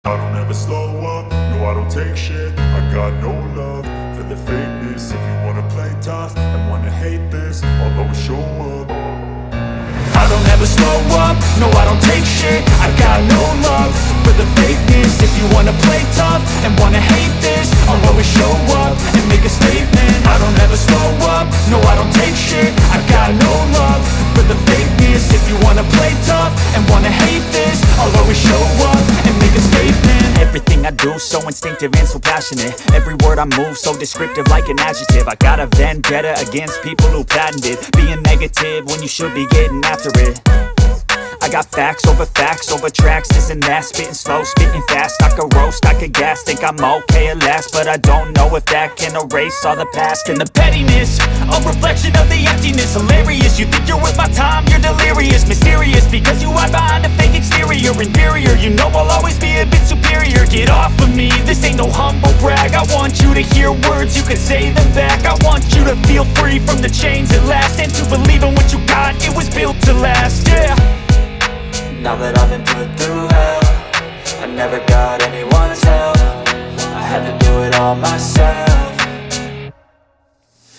I don't ever slow up, no I don't take shit. I got no love for the fakeness. If you wanna play tough and wanna hate this, I'll always show up. I don't ever slow up, no I don't take shit. I got no love for the fakeness. If you wanna play tough and wanna hate this, I'll always show up and make a statement. I don't ever slow up, no I don't take shit. I got no love for the fakeness. If you wanna play tough and wanna hate this, I'll always show up and make a statement. Everything I do so instinctive and so passionate. Every word I move so descriptive like an adjective. I got a vendetta against people who patented being negative when you should be getting after it. I got facts over tracks, this and that. Spitting slow, spitting fast, I could roast, I could gas. Think I'm okay at last, but I don't know if that can erase all the past. And the pettiness, a reflection of the emptiness. Hilarious, you think you're worth my time, you're delirious. Mysterious, because you hide behind a fake exterior. Inferior, you know I'll always be a bit superior. Get off of me, this ain't no humble brag. I want you to hear words, you can say them back. I want you to feel free from the chains at last, and to believe in what you got, it was built to last, yeah. Now that I've been put through hell, I never got anyone's help. I had to do it all myself.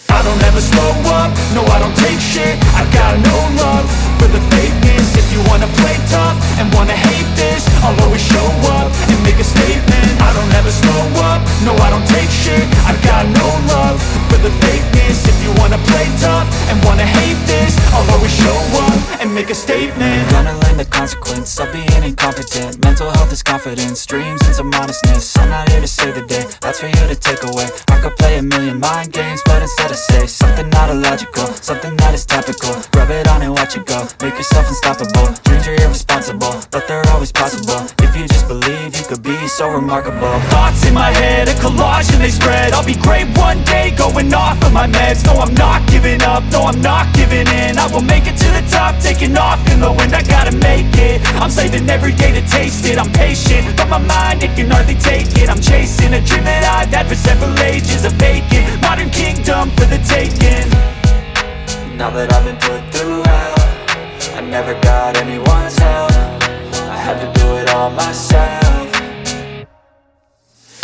I don't ever slow up, no I don't take shit. I got no love for the fakeness. If you wanna play tough and wanna hate this, I'll always show up and make a statement. I don't ever slow up, no I don't take shit. I got no love for the fakeness. If you wanna play tough and wanna hate this, I'll always show up and make a statement. Gonna learn the consequence of being incompetent. Mental health is confidence, dreams and some modestness. I'm not here to save the day, that's for you to take away. I could play a million mind games, but instead I say something not illogical, something that is topical. Rub it on and watch it go, make yourself unstoppable. Dreams are irresponsible, but they're always possible. If you just believe, you could be so remarkable. Thoughts in my head, a collage and they spread. I'll be great one day, going off of my meds. No, I'm not giving up, no, I'm not giving in. I will make it to the top, taking off in the wind. I gotta make it, I'm saving every day to taste it. I'm patient, but my mind, it can hardly take it. I'm chasing a dream that I've had for several ages. A vacant, modern kingdom for the taking. Now that I've been put through hell, I never got anyone's help. I had to do it all myself.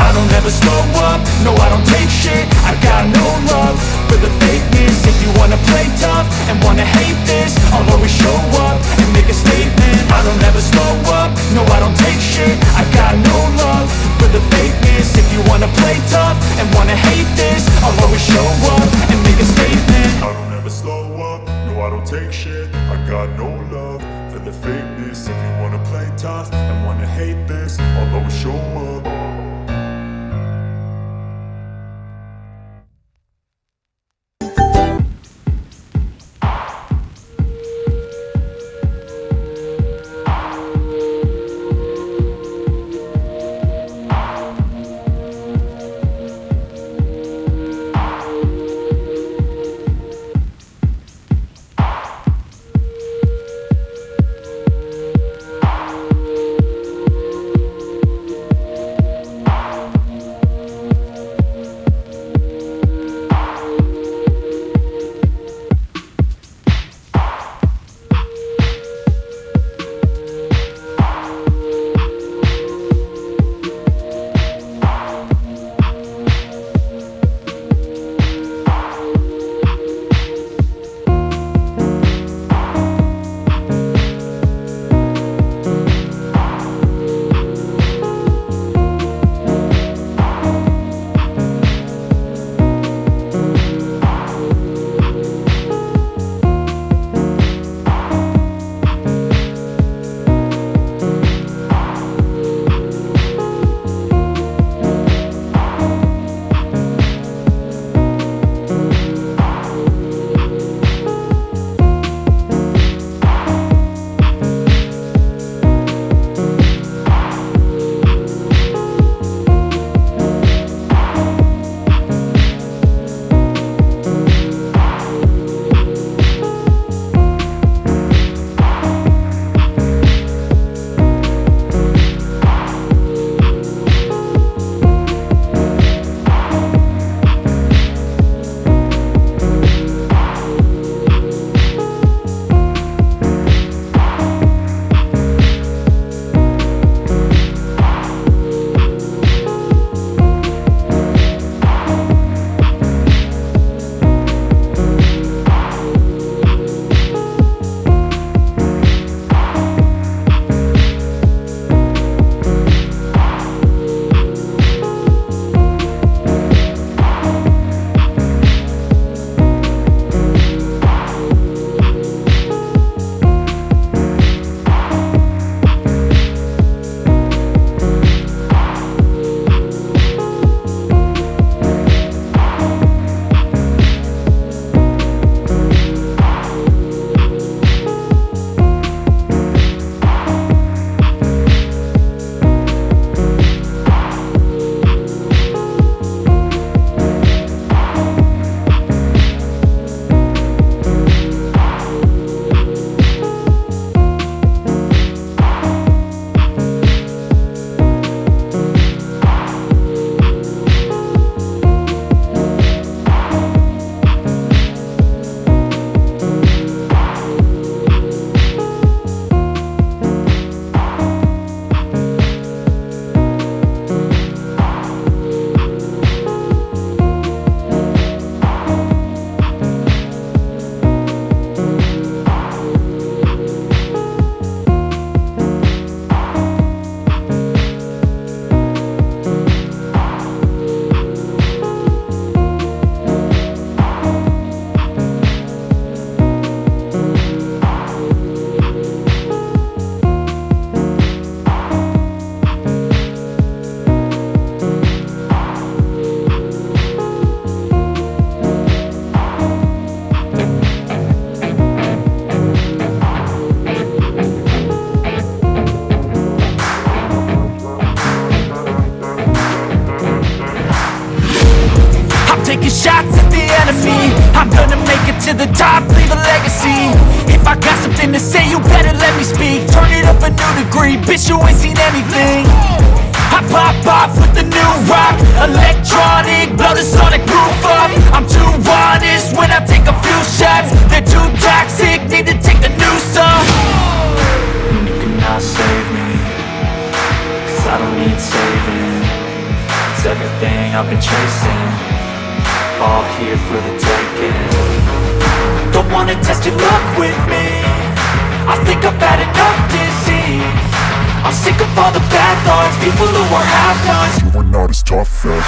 I don't ever slow up, no I don't take shit. I got no love for the fakeness. If you wanna play tough and wanna hate this, I'll always show up and make a statement. I don't ever slow up, no I don't take shit. I got no love for the fakeness. If you wanna play tough and wanna hate this, I'll always show up and make a statement. I don't ever slow up, no I don't take shit. I got no love for the fakeness. If you wanna play tough and wanna hate this, I'll always show up. to the top, leave a legacy. If I got something to say, you better let me speak. Turn it up a new degree, bitch, you ain't seen anything. I pop off with the new rock, electronic, blow the sonic roof up. I'm too honest when I take a few shots. They're too toxic, need to take the noose off. And you cannot save me, 'cause I don't need saving. It's everything I've been chasing, all here for the taking. Don't wanna test your luck with me, I think I've had enough disease. I'm sick of all the bad thoughts, people who are half-nots. You are not as tough as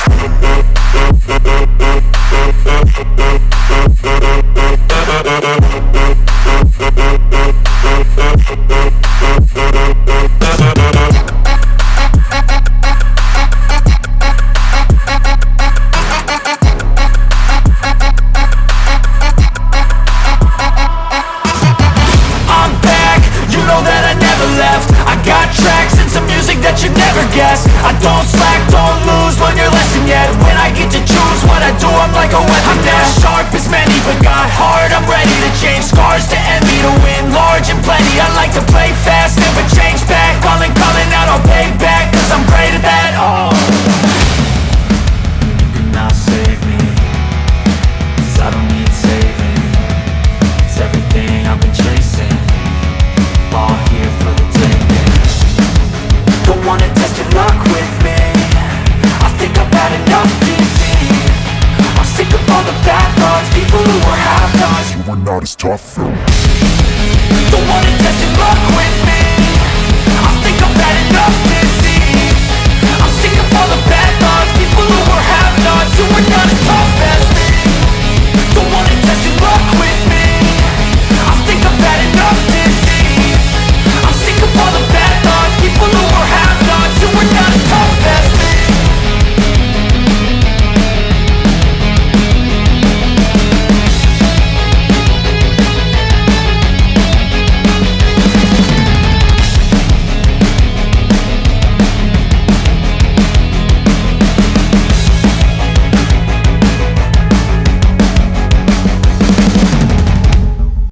I'm back, you know that I never left. I got tracks and some music that you never guessed. I don't slack, don't lose, learn your lesson yet. When I get to choose what I do, I'm like a weapon. I'm not as sharp as many, but got heart, I'm ready to change. Scars to envy, to win large and plenty. I like to play fast, never change back. Calling out, I'll pay back, 'cause I'm great at that. Oh, you cannot save me, 'cause I don't need saving. It's everything I've been chasing, all here for the taking. Don't wanna test your luck with me, I think I've had enough disease. I'm sick of all the bad thoughts, people who are half-nots. you are not as tough as Don't wanna